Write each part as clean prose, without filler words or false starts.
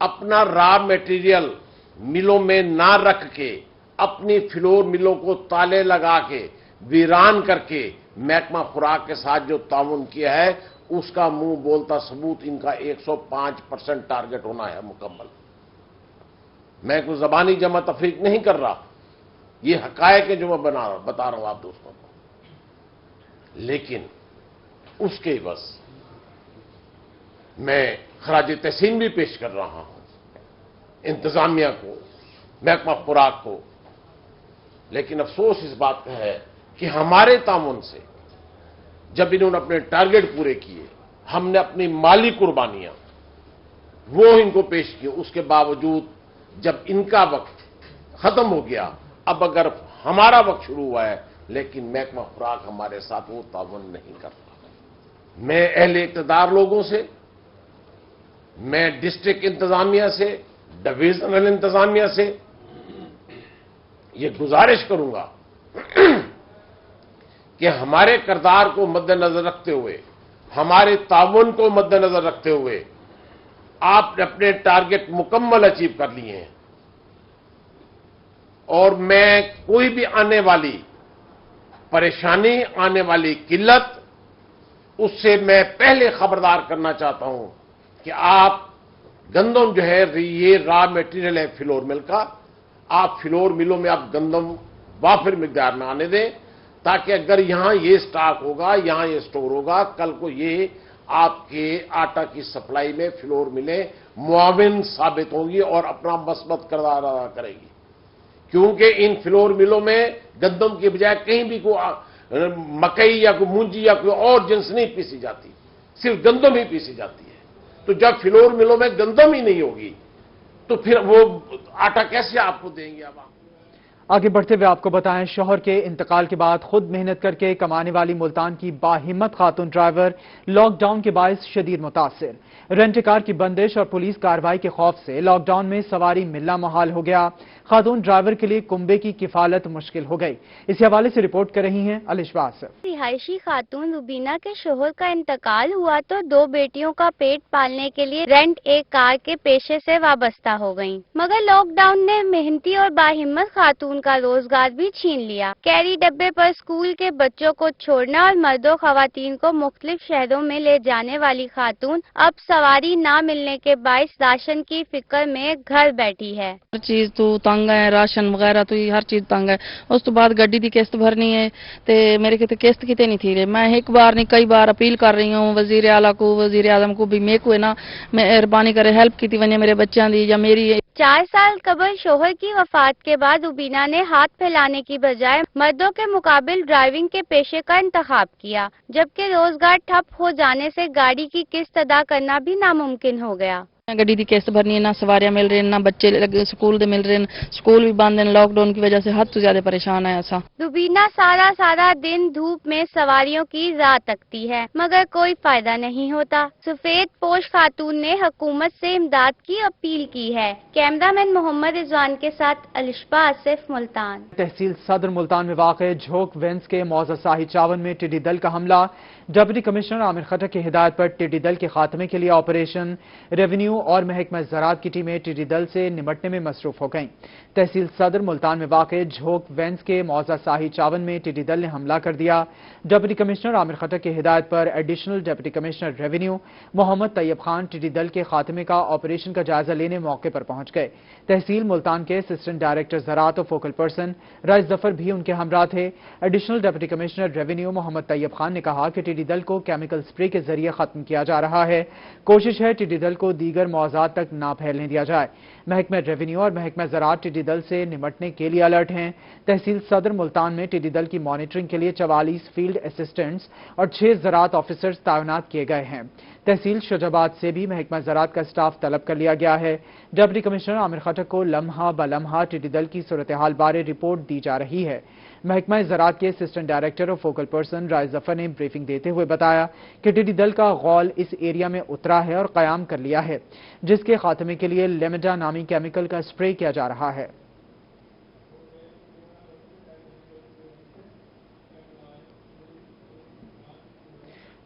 اپنا raw material ملوں میں نہ رکھ کے اپنی فلور ملوں کو تالے لگا کے ویران کر کے محکمہ خوراک کے ساتھ جو تعاون کیا ہے اس کا منہ بولتا ثبوت ان کا 105% ٹارگٹ ہونا ہے مکمل. میں کوئی زبانی جمع تفریق نہیں کر رہا، یہ حقائق ہے جو میں بتا رہا ہوں آپ دوستوں کو. لیکن اس کے بس میں خراج تحسین بھی پیش کر رہا ہوں انتظامیہ کو، محکمہ خوراک کو. لیکن افسوس اس بات کا ہے کہ ہمارے تعاون سے جب انہوں نے اپنے ٹارگٹ پورے کیے، ہم نے اپنی مالی قربانیاں وہ ان کو پیش کی، اس کے باوجود جب ان کا وقت ختم ہو گیا، اب اگر ہمارا وقت شروع ہوا ہے لیکن محکمہ خوراک ہمارے ساتھ وہ تعاون نہیں کرتا. میں اہل اقتدار لوگوں سے، میں ڈسٹرکٹ انتظامیہ سے، ڈویژنل انتظامیہ سے یہ گزارش کروں گا کہ ہمارے کردار کو مد نظر رکھتے ہوئے، ہمارے تعاون کو مد نظر رکھتے ہوئے آپ نے اپنے ٹارگٹ مکمل اچیو کر لیے ہیں. اور میں کوئی بھی آنے والی پریشانی، آنے والی قلت، اس سے میں پہلے خبردار کرنا چاہتا ہوں کہ آپ گندم جو ہے یہ را میٹیریل ہے فلور مل کا، آپ فلور ملوں میں آپ گندم وافر مقدار میں آنے دیں تاکہ اگر یہاں یہ سٹاک ہوگا، یہاں یہ سٹور ہوگا، کل کو یہ آپ کے آٹا کی سپلائی میں فلور ملیں معاون ثابت ہوں گی اور اپنا مثبت کردار ادا کرے گی. کیونکہ ان فلور ملوں میں گندم کی بجائے کہیں بھی کوئی مکئی یا کوئی مونجی یا کوئی اور جنس نہیں پیسی جاتی، صرف گندم ہی پیسی جاتی ہے. تو جب فلور ملوں میں گندم ہی نہیں ہوگی تو پھر وہ آٹا کیسے آپ کو دیں گے عوام؟ آگے بڑھتے ہوئے آپ کو بتائیں، شوہر کے انتقال کے بعد خود محنت کر کے کمانے والی ملتان کی باہمت خاتون ڈرائیور لاک ڈاؤن کے باعث شدید متاثر. رینٹ کار کی بندش اور پولیس کارروائی کے خوف سے لاک ڈاؤن میں سواری ملنا محال ہو گیا. خاتون ڈرائیور کے لیے کنبے کی کفالت مشکل ہو گئی. اسی حوالے سے رپورٹ کر رہی ہیں الشبہ آصف. رہائشی خاتون روبینہ کے شوہر کا انتقال ہوا تو 2 بیٹیوں کا پیٹ پالنے کے لیے رینٹ ایک کار کے پیشے سے وابستہ ہو گئیں. مگر لاک ڈاؤن نے محنتی اور باہمت خاتون کا روزگار بھی چھین لیا. کیری ڈبے پر اسکول کے بچوں کو چھوڑنا اور مرد و خواتین کو مختلف شہروں میں لے جانے والی خاتون اب سواری نہ ملنے کے باعث راشن کی فکر میں گھر بیٹھی ہے. ہر چیز تو تنگ ہے، راشن وغیرہ تو ہر چیز تنگ ہے. اس تو بعد گڈی دی قسط بھرنی ہے تے میرے کتے قسط کتے نہیں تھی رہے. میں ایک بار نہیں کئی بار اپیل کر رہی ہوں وزیر اعلیٰ کو، وزیر اعظم کو بھی میرے کو ہے نا مہربانی کرے ہیلپ کی ونجے میرے بچوں دی یا میری. 4 سال قبل شوہر کی وفات کے بعد روبینہ نے ہاتھ پھیلانے کی بجائے مردوں کے مقابل ڈرائیونگ کے پیشے کا انتخاب کیا، جبکہ روزگار ٹھپ ہو جانے سے گاڑی کی قسط ادا کرنا بھی ناممکن ہو گیا. گڈی دی قسط بھرنی ہے، نہ سواریاں مل رہی ہیں، نہ بچے سکول دے مل رہے ہیں، سکول بھی بند ہیں. لاک ڈاؤن کی وجہ سے حد تو زیادہ پریشان ہے ایسا. روبینہ سارا دن دھوپ میں سواریوں کی راہ تکتی ہے مگر کوئی فائدہ نہیں ہوتا. سفید پوش خاتون نے حکومت سے امداد کی اپیل کی ہے. کیمرہ مین محمد رضوان کے ساتھ الشبہ آصف، ملتان. تحصیل صدر ملتان میں واقع جھوک وینس کے موضع ساحی چاون میں ٹڈی دل کا حملہ. ڈپٹی کمشنر عامر خٹک کی ہدایت پر ٹڈی دل کے خاتمے کے لیے آپریشن ریونیو اور محکمہ زراعت کی ٹیمیں ٹڈی دل سے نمٹنے میں مصروف ہو گئیں. تحصیل صدر ملتان میں واقع جھوک وینس کے موضع ساحی چاون میں ٹڈی دل نے حملہ کر دیا. ڈپٹی کمشنر عامر خٹک کی ہدایت پر ایڈیشنل ڈپٹی کمشنر ریونیو محمد طیب خان ٹڈی دل کے خاتمے کا آپریشن کا جائزہ لینے موقع پر پہنچ گئے. تحصیل ملتان کے اسسٹنٹ ڈائریکٹر زراعت اور فوکل پرسن رائس ظفر بھی ان کے ہمراہ تھے. ایڈیشنل ڈپٹی کمشنر ریونیو محمد طیب خان نے کہا کہ ٹڈی دل کو کیمیکل سپرے کے ذریعے ختم کیا جا رہا ہے. کوشش ہے ٹڈی دل کو دیگر موضوعات تک نہ پھیلنے دیا جائے. محکمہ ریونیو اور محکمہ زراعت ٹڈی دل سے نمٹنے کے لیے الرٹ ہیں. تحصیل صدر ملتان میں ٹڈی دل کی مانیٹرنگ کے لیے 44 فیلڈ اسسٹنٹس اور 6 زراعت آفیسرز تعینات کیے گئے ہیں. تحصیل شجاباد سے بھی محکمہ زراعت کا سٹاف طلب کر لیا گیا ہے. ڈپٹی کمشنر عامر خٹک کو لمحہ بلمحہ ٹڈی دل کی صورتحال بارے رپورٹ دی جا رہی ہے. محکمہ زراعت کے اسسٹنٹ ڈائریکٹر اور فوکل پرسن رائس ظفر نے بریفنگ دیتے ہوئے بتایا کہ ٹڈی دل کا غول اس ایریا میں اترا ہے اور قیام کر لیا ہے، جس کے خاتمے کے لیے لیمیڈا نامی کیمیکل کا سپرے کیا جا رہا ہے.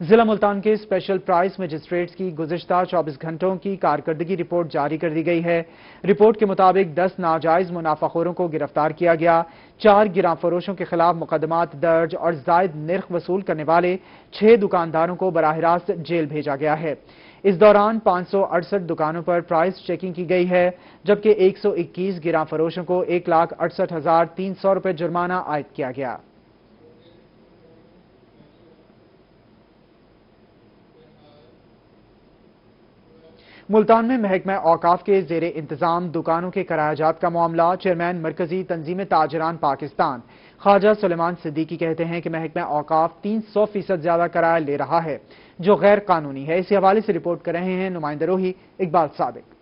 ضلع ملتان کے اسپیشل پرائس مجسٹریٹس کی گزشتہ 24 گھنٹوں کی کارکردگی رپورٹ جاری کر دی گئی ہے۔ رپورٹ کے مطابق 10 ناجائز منافع خوروں کو گرفتار کیا گیا، 4 گراں فروشوں کے خلاف مقدمات درج اور زائد نرخ وصول کرنے والے 6 دکانداروں کو براہ راست جیل بھیجا گیا ہے۔ اس دوران 568 دکانوں پر پرائس چیکنگ کی گئی ہے، جبکہ 121 گراں فروشوں کو 1,68,300 روپے جرمانہ عائد کیا گیا۔ ملتان میں محکمہ اوقاف کے زیر انتظام دکانوں کے کرایہ جات کا معاملہ۔ چیئرمین مرکزی تنظیم تاجران پاکستان خواجہ سلیمان صدیقی کہتے ہیں کہ محکمہ اوقاف 300% زیادہ کرایہ لے رہا ہے، جو غیر قانونی ہے۔ اسی حوالے سے رپورٹ کر رہے ہیں نمائندہ روحی اقبال صادق۔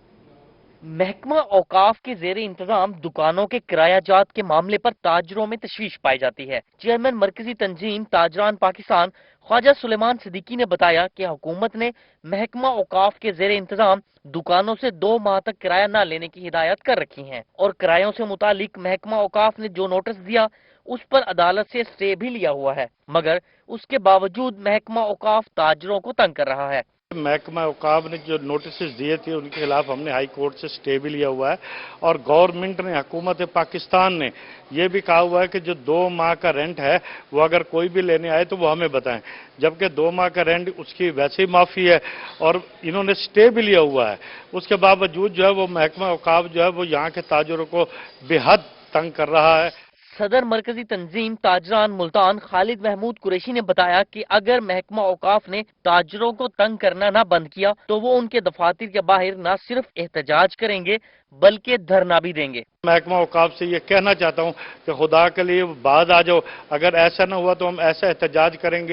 محکمہ اوقاف کے زیر انتظام دکانوں کے کرایہ جات کے معاملے پر تاجروں میں تشویش پائی جاتی ہے۔ چیئرمین مرکزی تنظیم تاجران پاکستان خواجہ سلیمان صدیقی نے بتایا کہ حکومت نے محکمہ اوقاف کے زیر انتظام دکانوں سے 2 ماہ تک کرایہ نہ لینے کی ہدایت کر رکھی ہیں، اور کرایوں سے متعلق محکمہ اوقاف نے جو نوٹس دیا اس پر عدالت سے اسٹے بھی لیا ہوا ہے، مگر اس کے باوجود محکمہ اوقاف تاجروں کو تنگ کر رہا ہے۔ محکمہ اوقاف نے جو نوٹسز دیے تھے ان کے خلاف ہم نے ہائی کورٹ سے اسٹے بھی لیا ہوا ہے، اور گورنمنٹ نے، حکومت پاکستان نے یہ بھی کہا ہوا ہے کہ جو 2 ماہ کا رینٹ ہے وہ اگر کوئی بھی لینے آئے تو وہ ہمیں بتائیں، جبکہ 2 ماہ کا رینٹ اس کی ویسے ہی معافی ہے اور انہوں نے اسٹے بھی لیا ہوا ہے۔ اس کے باوجود جو ہے وہ محکمہ اوقاف جو ہے وہ یہاں کے تاجروں کو بے حد تنگ کر رہا ہے۔ صدر مرکزی تنظیم تاجران ملتان خالد محمود قریشی نے بتایا کہ اگر محکمہ اوقاف نے تاجروں کو تنگ کرنا نہ بند کیا تو وہ ان کے دفاتر کے باہر نہ صرف احتجاج کریں گے بلکہ دھرنا بھی دیں گے۔ محکمہ اوقاف سے یہ کہنا چاہتا ہوں کہ خدا کے لیے باز آ جاؤ، اگر ایسا نہ ہوا تو ہم ایسا احتجاج کریں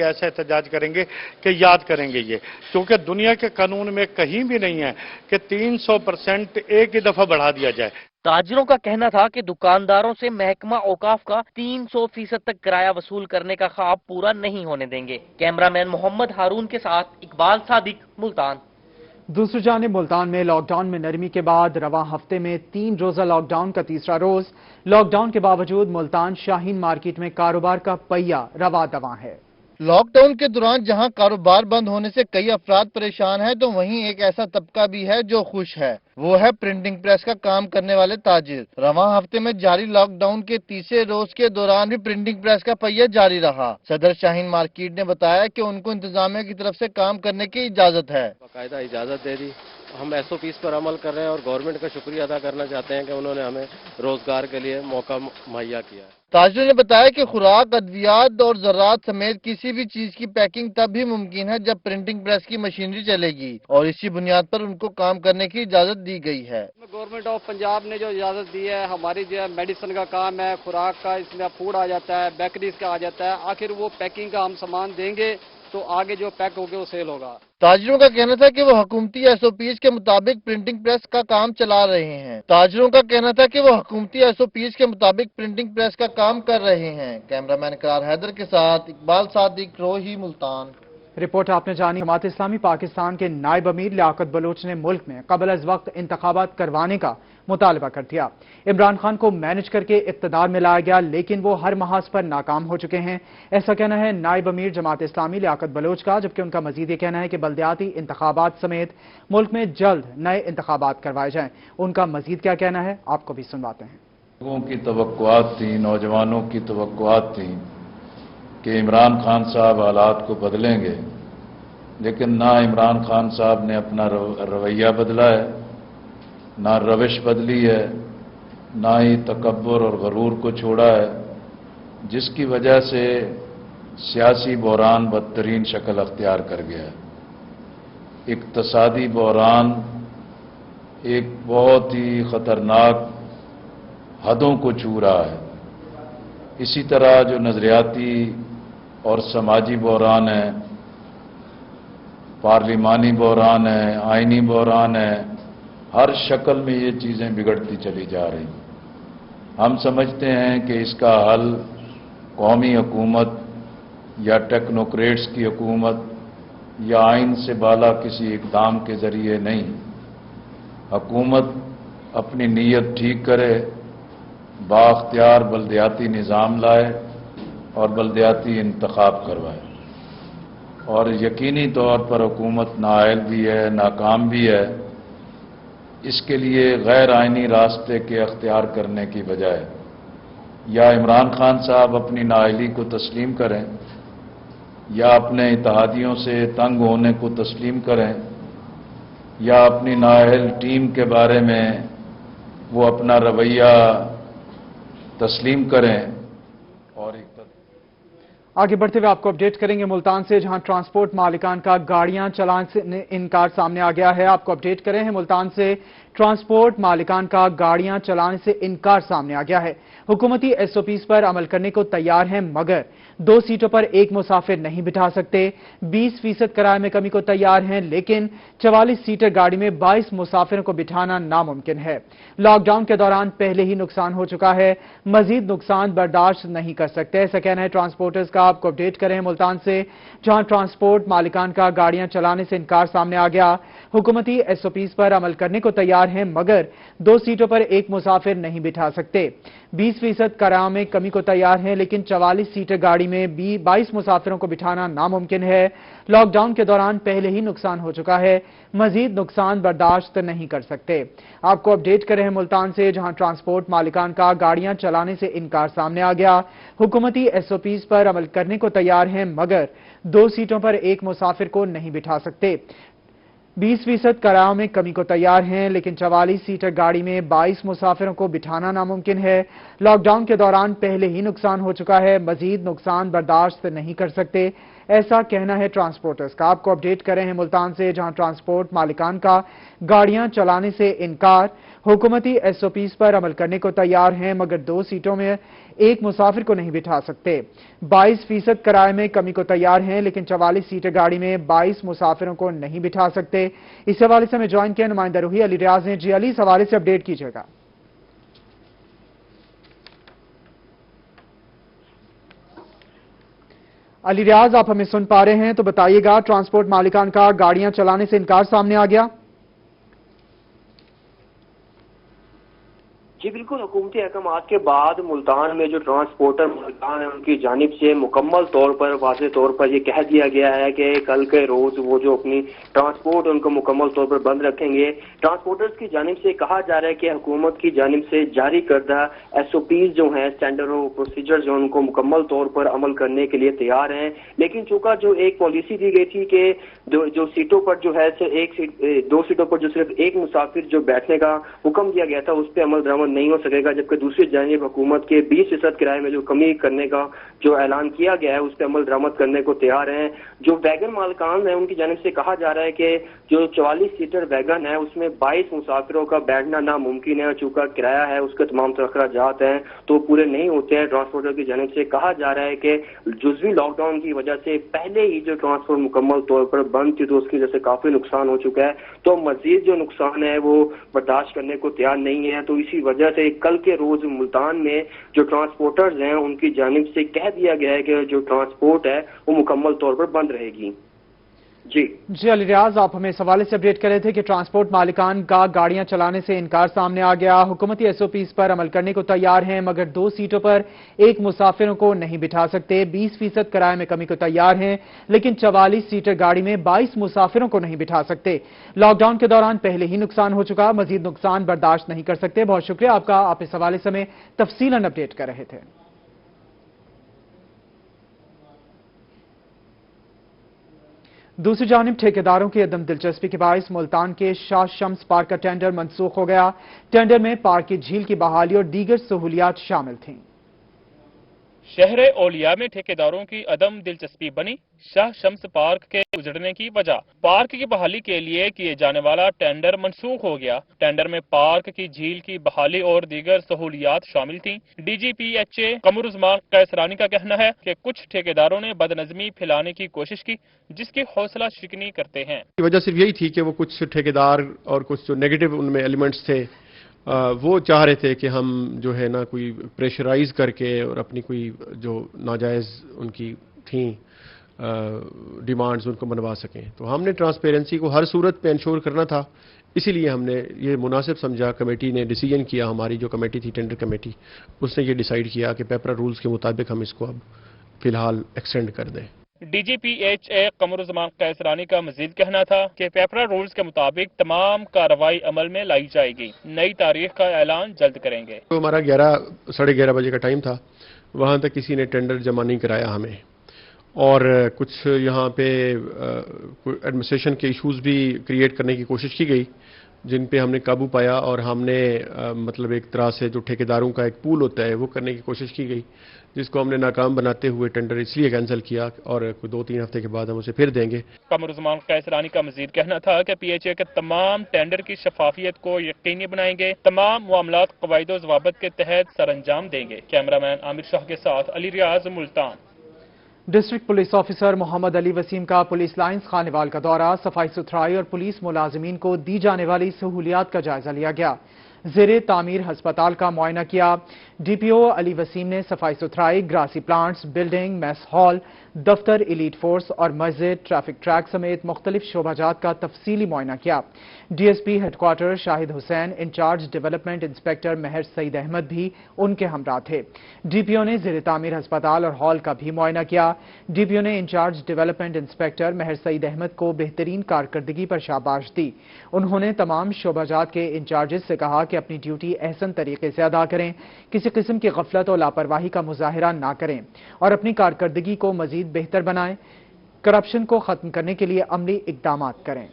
گے کہ یاد کریں گے یہ، کیونکہ دنیا کے قانون میں کہیں بھی نہیں ہے کہ 300% ایک ہی دفعہ بڑھا دیا جائے۔ تاجروں کا کہنا تھا کہ دکانداروں سے محکمہ اوقاف کا 300% تک کرایہ وصول کرنے کا خواب پورا نہیں ہونے دیں گے۔ کیمرامین محمد ہارون کے ساتھ اقبال صادق، ملتان۔ دوسری جانب ملتان میں لاک ڈاؤن میں نرمی کے بعد رواں ہفتے میں 3 روزہ لاک ڈاؤن کا تیسرا روز۔ لاک ڈاؤن کے باوجود ملتان شاہین مارکیٹ میں کاروبار کا پہیہ رواں دواں ہے۔ لاک ڈاؤن کے دوران جہاں کاروبار بند ہونے سے کئی افراد پریشان ہیں تو وہیں ایک ایسا طبقہ بھی ہے جو خوش ہے، وہ ہے پرنٹنگ پریس کا کام کرنے والے تاجر۔ رواں ہفتے میں جاری لاک ڈاؤن کے تیسرے روز کے دوران بھی پرنٹنگ پریس کا پہیہ جاری رہا۔ صدر شاہین مارکیٹ نے بتایا کہ ان کو انتظامیہ کی طرف سے کام کرنے کی اجازت ہے۔ باقاعدہ اجازت دے دی، ہم SOPs پر عمل کر رہے ہیں اور گورنمنٹ کا شکریہ ادا کرنا چاہتے ہیں کہ انہوں نے ہمیں روزگار کے لیے موقع مہیا کیا ہے۔ تاجروں نے بتایا کہ خوراک، ادویات اور زراعت سمیت کسی بھی چیز کی پیکنگ تب ہی ممکن ہے جب پرنٹنگ پریس کی مشینری چلے گی، اور اسی بنیاد پر ان کو کام کرنے کی اجازت دی گئی ہے۔ گورنمنٹ آف پنجاب نے جو اجازت دی ہے، ہماری جو ہے میڈیسن کا کام ہے، خوراک کا، اس میں فوڈ آ جاتا ہے، بیکریز کا آ جاتا ہے، آخر وہ پیکنگ کا ہم سامان دیں گے تو آگے جو پیک ہوگا وہ سیل ہوگا۔ تاجروں کا کہنا تھا کہ وہ حکومتی SOPs کے مطابق پرنٹنگ پریس کا کام چلا رہے ہیں۔ تاجروں کا کہنا تھا کہ وہ حکومتی SOPs کے مطابق پرنٹنگ پریس کا کام کر رہے ہیں۔ کیمرامین اقرار حیدر کے ساتھ اقبال صادق، روہی، ملتان۔ رپورٹ آپ نے جانی۔ جماعت اسلامی پاکستان کے نائب امیر لیاقت بلوچ نے ملک میں قبل از وقت انتخابات کروانے کا مطالبہ کر دیا۔ عمران خان کو مینج کر کے اقتدار میں لایا گیا لیکن وہ ہر محاذ پر ناکام ہو چکے ہیں، ایسا کہنا ہے نائب امیر جماعت اسلامی لیاقت بلوچ کا، جبکہ ان کا مزید یہ کہنا ہے کہ بلدیاتی انتخابات سمیت ملک میں جلد نئے انتخابات کروائے جائیں۔ ان کا مزید کیا کہنا ہے آپ کو بھی سنواتے ہیں۔ لوگوں کی توقعات تھیں، نوجوانوں کی توقعات تھیں کہ عمران خان صاحب حالات کو بدلیں گے، لیکن نہ عمران خان صاحب نے اپنا رویہ بدلا ہے، نہ روش بدلی ہے، نہ ہی تکبر اور غرور کو چھوڑا ہے، جس کی وجہ سے سیاسی بحران بدترین شکل اختیار کر گیا ہے۔ اقتصادی بحران ایک بہت ہی خطرناک حدوں کو چھو رہا ہے۔ اسی طرح جو نظریاتی اور سماجی بحران ہے، پارلیمانی بحران ہے، آئینی بحران ہے، ہر شکل میں یہ چیزیں بگڑتی چلی جا رہی ہیں۔ ہم سمجھتے ہیں کہ اس کا حل قومی حکومت یا ٹیکنوکریٹس کی حکومت یا آئین سے بالا کسی اقدام کے ذریعے نہیں، حکومت اپنی نیت ٹھیک کرے، بااختیار بلدیاتی نظام لائے اور بلدیاتی انتخاب کروائے۔ اور یقینی طور پر حکومت نااہل بھی ہے، ناکام بھی ہے، اس کے لیے غیر آئینی راستے کے اختیار کرنے کی بجائے یا عمران خان صاحب اپنی نااہلی کو تسلیم کریں یا اپنے اتحادیوں سے تنگ ہونے کو تسلیم کریں یا اپنی نااہل ٹیم کے بارے میں وہ اپنا رویہ تسلیم کریں اور آگے بڑھتے ہوئے آپ کو اپڈیٹ کریں گے ملتان سے، جہاں ٹرانسپورٹ مالکان کا گاڑیاں چلانے سے انکار سامنے آ گیا ہے۔ آپ کو اپڈیٹ کریں ہیں ملتان سے، ٹرانسپورٹ مالکان کا گاڑیاں چلانے سے انکار سامنے آ گیا ہے۔ حکومتی ایس او پیز پر عمل کرنے کو تیار ہیں، مگر 2 سیٹوں پر ایک مسافر نہیں بٹھا سکتے۔ 20% کرائے میں کمی کو تیار ہیں، لیکن 44 سیٹر گاڑی میں 22 مسافروں کو بٹھانا ناممکن ہے۔ لاک ڈاؤن کے دوران پہلے ہی نقصان ہو چکا ہے، مزید نقصان برداشت نہیں کر سکتے، ایسا کہنا ہے ٹرانسپورٹرز کا۔ آپ کو اپڈیٹ کریں ہیں ملتان سے، جہاں ٹرانسپورٹ مالکان کا گاڑیاں چلانے سے انکار سامنے آ گیا۔ حکومتی ایس او پیز پر عمل کرنے کو تیار ہیں، مگر 2 سیٹوں پر ایک مسافر نہیں بٹھا سکتے۔ 20% کرایہ میں کمی کو تیار ہیں، لیکن 44 سیٹر گاڑی میں 22 مسافروں کو بٹھانا ناممکن ہے۔ لاک ڈاؤن کے دوران پہلے ہی نقصان ہو چکا ہے، مزید نقصان برداشت نہیں کر سکتے۔ آپ کو اپڈیٹ کریں ہیں ملتان سے، جہاں ٹرانسپورٹ مالکان کا گاڑیاں چلانے سے انکار سامنے آ گیا۔ حکومتی ایس او پیز پر عمل کرنے کو تیار ہیں، مگر 2 سیٹوں پر ایک مسافر کو نہیں بٹھا سکتے۔ 20% کرایہ میں کمی کو تیار ہیں، لیکن 44 سیٹر گاڑی میں 22 مسافروں کو بٹھانا ناممکن ہے۔ لاک ڈاؤن کے دوران پہلے ہی نقصان ہو چکا ہے، مزید نقصان برداشت نہیں کر سکتے، ایسا کہنا ہے ٹرانسپورٹرز کا۔ آپ کو اپڈیٹ کریں ہیں ملتان سے، جہاں ٹرانسپورٹ مالکان کا گاڑیاں چلانے سے انکار۔ حکومتی ایس او پیز پر عمل کرنے کو تیار ہیں، مگر 2 سیٹوں میں ایک مسافر کو نہیں بٹھا سکتے۔ 22% کرائے میں کمی کو تیار ہیں، لیکن 44 سیٹر گاڑی میں 22 مسافروں کو نہیں بٹھا سکتے۔ اس حوالے سے ہمیں جوائن کیا نمائندہ روحی علی ریاض نے۔ جی علی، اس حوالے سے اپڈیٹ کیجیے گا۔ علی ریاض، آپ ہمیں سن پا رہے ہیں تو بتائیے گا، ٹرانسپورٹ مالکان کا گاڑیاں چلانے سے انکار سامنے آ گیا؟ جی بالکل، حکومتی احکامات کے بعد ملتان میں جو ٹرانسپورٹر مالکان ہیں ان کی جانب سے مکمل طور پر واضح طور پر یہ کہہ دیا گیا ہے کہ کل کے روز وہ جو اپنی ٹرانسپورٹ ان کو مکمل طور پر بند رکھیں گے۔ ٹرانسپورٹرز کی جانب سے کہا جا رہا ہے کہ حکومت کی جانب سے جاری کردہ ایس او پیز جو ہیں، اسٹینڈرڈ اور پروسیجر جو ان کو مکمل طور پر عمل کرنے کے لیے تیار ہیں، لیکن چونکہ جو ایک پالیسی دی گئی تھی کہ جو سیٹوں پر جو ہے 2 سیٹوں پر جو صرف ایک مسافر جو بیٹھنے کا حکم دیا گیا تھا اس پہ عمل درآمد نہیں ہو سکے گا، جبکہ دوسری جانب حکومت کے 20% کرائے میں جو کمی کرنے کا جو اعلان کیا گیا ہے اس پہ عمل درآمد کرنے کو تیار ہیں۔ جو ویگن مالکان ہیں ان کی جانب سے کہا جا رہا ہے کہ جو 44 سیٹر ویگن ہے اس میں 22 مسافروں کا بیٹھنا ناممکن ہے، چونکہ کرایہ ہے اس کے تمام تر اخراجات ہیں تو پورے نہیں ہوتے ہیں۔ ٹرانسپورٹر کی جانب سے کہا جا رہا ہے کہ جزوی لاک ڈاؤن کی وجہ سے پہلے ہی جو ٹرانسپورٹ مکمل طور پر بند تھی تو اس کی وجہ سے کافی نقصان ہو چکا ہے، تو مزید جو نقصان ہے وہ برداشت کرنے کو تیار نہیں ہے، تو اسی وجہ سے کل کے روز ملتان میں جو ٹرانسپورٹرز ہیں ان کی جانب سے کہہ دیا گیا ہے کہ جو ٹرانسپورٹ ہے وہ مکمل طور پر بند رہے گی۔ جی علی ریاض، آپ ہمیں اس حوالے سے اپڈیٹ کر رہے تھے کہ ٹرانسپورٹ مالکان کا گاڑیاں چلانے سے انکار سامنے آ گیا۔ حکومتی ایس او پیز پر عمل کرنے کو تیار ہیں، مگر 2 سیٹوں پر ایک مسافروں کو نہیں بٹھا سکتے۔ 20% کرائے میں کمی کو تیار ہیں، لیکن 44 سیٹر گاڑی میں 22 مسافروں کو نہیں بٹھا سکتے۔ لاک ڈاؤن کے دوران پہلے ہی نقصان ہو چکا، مزید نقصان برداشت نہیں کر سکتے۔ بہت شکریہ آپ کا، آپ اس حوالے سے ہمیں تفصیلاً اپڈیٹ کر رہے تھے۔ دوسری جانب ٹھیکیداروں کی عدم دلچسپی کے باعث ملتان کے شاہ شمس پارک کا ٹینڈر منسوخ ہو گیا۔ ٹینڈر میں پارک کی جھیل کی بحالی اور دیگر سہولیات شامل تھیں۔ شہر اولیاء میں ٹھیکیداروں کی عدم دلچسپی بنی شاہ شمس پارک کے اجڑنے کی وجہ۔ پارک کی بحالی کے لیے کیے جانے والا ٹینڈر منسوخ ہو گیا۔ ٹینڈر میں پارک کی جھیل کی بحالی اور دیگر سہولیات شامل تھیں۔ D G P H A Qamar Uzzaman Qaisrani کا کہنا ہے کہ کچھ ٹھیکیداروں نے بدنظمی پھیلانے کی کوشش کی، جس کی حوصلہ شکنی کرتے ہیں۔ وجہ صرف یہی تھی کہ وہ کچھ ٹھیکیدار اور کچھ جو نیگیٹو ان میں ایلیمنٹس تھے وہ چاہ رہے تھے کہ ہم جو ہے نا کوئی پریشرائز کر کے اور اپنی کوئی جو ناجائز ان کی تھیں ڈیمانڈز ان کو منوا سکیں، تو ہم نے ٹرانسپیرنسی کو ہر صورت پہ انشور کرنا تھا، اسی لیے ہم نے یہ مناسب سمجھا، کمیٹی نے ڈیسیجن کیا، ہماری جو کمیٹی تھی ٹینڈر کمیٹی اس نے یہ ڈیسائیڈ کیا کہ پیپرا رولز کے مطابق ہم اس کو اب فی الحال ایکسٹینڈ کر دیں۔ DGPHA قمرالزمان قیسرانی کا مزید کہنا تھا کہ پیپرا رولز کے مطابق تمام کارروائی عمل میں لائی جائے گی، نئی تاریخ کا اعلان جلد کریں گے۔ ہمارا 11:30 بجے کا ٹائم تھا، وہاں تک کسی نے ٹینڈر جمع نہیں کرایا ہمیں، اور کچھ یہاں پہ ایڈمنسٹریشن کے ایشوز بھی کریٹ کرنے کی کوشش کی گئی، جن پہ ہم نے قابو پایا، اور ہم نے مطلب ایک طرح سے جو ٹھیکیداروں کا ایک پول ہوتا ہے وہ کرنے کی کوشش کی گئی، جس کو ہم نے ناکام بناتے ہوئے ٹینڈر اس لیے کینسل کیا، اور 2-3 ہفتے کے بعد ہم اسے پھر دیں گے۔ قمرالزمان قیسرانی کا مزید کہنا تھا کہ PHA کے تمام ٹینڈر کی شفافیت کو یقینی بنائیں گے، تمام معاملات قواعد و ضوابط کے تحت سر انجام دیں گے۔ کیمرہ مین عامر شاہ کے ساتھ علی ریاض، ملتان۔ ڈسٹرکٹ پولیس آفیسر محمد علی وسیم کا پولیس لائنز خانوال کا دورہ، صفائی ستھرائی اور پولیس ملازمین کو دی جانے والی سہولیات کا جائزہ لیا گیا، زیر تعمیر ہسپتال کا معائنہ کیا۔ DPO علی وسیم نے صفائی ستھرائی، گراسی پلانٹس، بلڈنگ، میس ہال، دفتر، ایلیٹ فورس اور مسجد، ٹریفک ٹریک سمیت مختلف شعبہ جات کا تفصیلی معائنہ کیا۔ DSP ہیڈ کوارٹر شاہد حسین، انچارج ڈیولپمنٹ انسپیکٹر مہر سعید احمد بھی ان کے ہمراہ تھے۔ DPO نے زیر تعمیر ہسپتال اور ہال کا بھی معائنہ کیا۔ DPO نے انچارج ڈیولپمنٹ انسپیکٹر مہر سعید احمد کو بہترین کارکردگی پر شاباش دی۔ انہوں نے تمام شعبہ جات کے انچارجز سے کہا کہ اپنی ڈیوٹی احسن طریقے سے ادا کریں، کسی قسم کی غفلت اور لاپرواہی کا مظاہرہ نہ کریں، اور اپنی کارکردگی کو مزید بہتر بنائیں، کرپشن کو ختم کرنے کے لیے عملی اقدامات کریں۔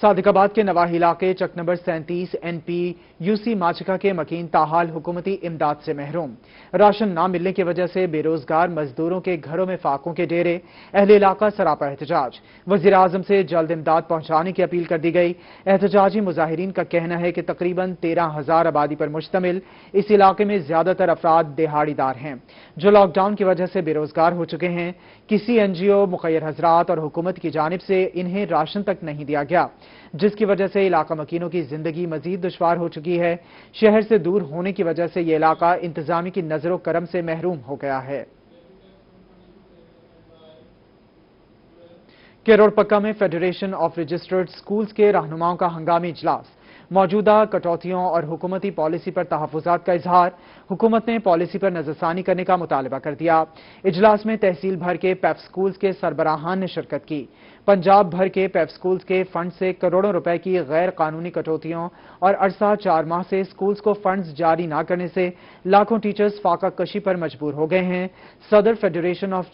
صادق آباد کے نواحی علاقے چک نمبر 37 NP UC ماچکا کے مکین تاحال حکومتی امداد سے محروم، راشن نہ ملنے کی وجہ سے بے روزگار مزدوروں کے گھروں میں فاقوں کے ڈیرے، اہل علاقہ سراپا احتجاج، وزیر اعظم سے جلد امداد پہنچانے کی اپیل کر دی گئی۔ احتجاجی مظاہرین کا کہنا ہے کہ تقریباً 13,000 آبادی پر مشتمل اس علاقے میں زیادہ تر افراد دہاڑی دار ہیں جو لاک ڈاؤن کی وجہ سے بے روزگار ہو چکے ہیں۔ کسی NGO، مخیر حضرات اور حکومت کی جانب سے انہیں راشن تک نہیں دیا گیا، جس کی وجہ سے علاقہ مکینوں کی زندگی مزید دشوار ہو چکی ہے۔ شہر سے دور ہونے کی وجہ سے یہ علاقہ انتظامی کی نظر و کرم سے محروم ہو گیا ہے۔ کیروڑ پکا میں فیڈریشن آف رجسٹرڈ سکولز کے رہنماؤں کا ہنگامی اجلاس، موجودہ کٹوتیوں اور حکومتی پالیسی پر تحفظات کا اظہار، حکومت نے پالیسی پر نظر ثانی کرنے کا مطالبہ کر دیا۔ اجلاس میں تحصیل بھر کے پیپ سکولز کے سربراہان نے شرکت کی۔ پنجاب بھر کے پیپ سکولز کے فنڈ سے کروڑوں روپے کی غیر قانونی کٹوتیوں اور عرصہ 4 ماہ سے سکولز کو فنڈز جاری نہ کرنے سے لاکھوں ٹیچرز فاقہ کشی پر مجبور ہو گئے ہیں۔ صدر federation of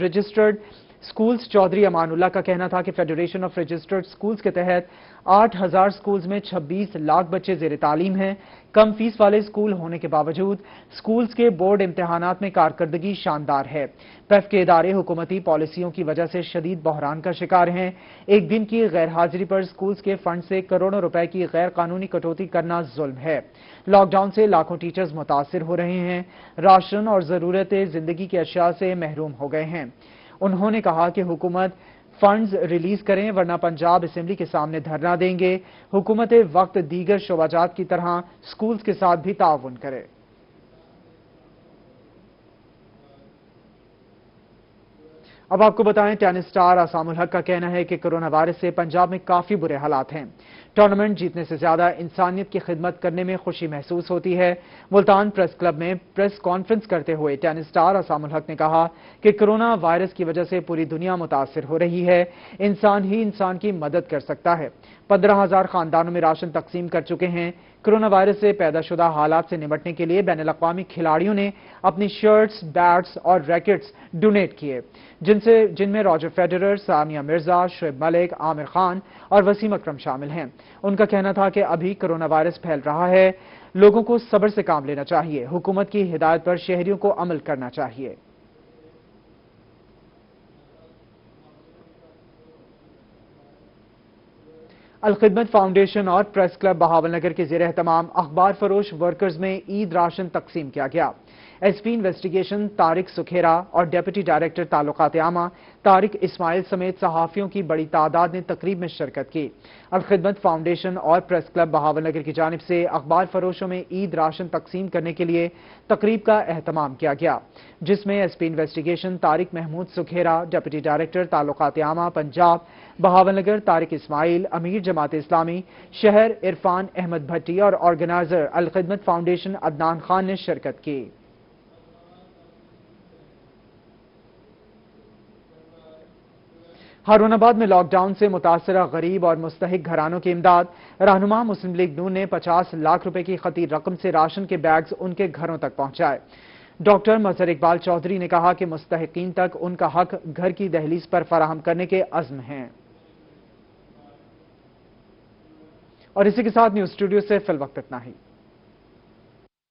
registered schools Chaudhry Aman Ullah کا کہنا تھا کہ فیڈریشن آف رجسٹرڈ سکولز کے تحت 8,000 سکولز میں 26 لاکھ بچے زیر تعلیم ہیں۔ کم فیس والے سکول ہونے کے باوجود سکولز کے بورڈ امتحانات میں کارکردگی شاندار ہے۔ پیف کے ادارے حکومتی پالیسیوں کی وجہ سے شدید بحران کا شکار ہیں۔ ایک دن کی غیر حاضری پر سکولز کے فنڈ سے کروڑوں روپے کی غیر قانونی کٹوتی کرنا ظلم ہے۔ لاک ڈاؤن سے لاکھوں ٹیچرز متاثر ہو رہے ہیں، راشن اور ضرورت زندگی کی اشیاء سے محروم ہو گئے ہیں۔ انہوں نے کہا کہ حکومت فنڈز ریلیز کریں ورنہ پنجاب اسمبلی کے سامنے دھرنا دیں گے۔ حکومت وقت دیگر شعبہ جات کی طرح سکولز کے ساتھ بھی تعاون کرے۔ اب آپ کو بتائیں، ٹینس سٹار اسام الحق کا کہنا ہے کہ کرونا وائرس سے پنجاب میں کافی برے حالات ہیں۔ ٹورنامنٹ جیتنے سے زیادہ انسانیت کی خدمت کرنے میں خوشی محسوس ہوتی ہے۔ ملتان پریس کلب میں پریس کانفرنس کرتے ہوئے ٹینس سٹار اسام الحق نے کہا کہ کرونا وائرس کی وجہ سے پوری دنیا متاثر ہو رہی ہے، انسان ہی انسان کی مدد کر سکتا ہے۔ 15,000 خاندانوں میں راشن تقسیم کر چکے ہیں۔ کرونا وائرس سے پیدا شدہ حالات سے نمٹنے کے لیے بین الاقوامی کھلاڑیوں نے اپنی شرٹس، بیٹس اور ریکٹس ڈونیٹ کیے، جن میں راجر فیڈرر، ثانیہ مرزا، شعیب ملک، عامر خان اور وسیم اکرم شامل ہیں۔ ان کا کہنا تھا کہ ابھی کرونا وائرس پھیل رہا ہے، لوگوں کو صبر سے کام لینا چاہیے، حکومت کی ہدایت پر شہریوں کو عمل کرنا چاہیے۔ الخدمت فاؤنڈیشن اور پریس کلب بہاول نگر کے زیر اہتمام اخبار فروش ورکرز میں عید راشن تقسیم کیا گیا۔ S P investigation Tariq Sukhera اور ڈیپٹی ڈائریکٹر تعلقات عامہ طارق اسماعیل سمیت صحافیوں کی بڑی تعداد نے تقریب میں شرکت کی۔ الخدمت فاؤنڈیشن اور پریس کلب بہاول نگر کی جانب سے اخبار فروشوں میں عید راشن تقسیم کرنے کے لیے تقریب کا اہتمام کیا گیا، جس میں S P investigation Tariq Mahmood Sukhera, deputy director تعلقات عامہ پنجاب بہاول نگر طارق اسماعیل، امیر جماعت اسلامی شہر عرفان احمد بھٹی اور آرگنائزر الخدمت فاؤنڈیشن عدنان خان نے شرکت کی۔ ہارون آباد میں لاک ڈاؤن سے متاثرہ غریب اور مستحق گھرانوں کی امداد، رہنما مسلم لیگ نون نے 50 لاکھ روپے کی خطی رقم سے راشن کے بیگز ان کے گھروں تک پہنچائے۔ ڈاکٹر مظہر اقبال چودھری نے کہا کہ مستحقین تک ان کا حق گھر کی دہلیز پر فراہم کرنے کے عزم ہیں۔ اور اسی کے ساتھ نیوز اسٹوڈیو سے فی الوقت اتنا ہی۔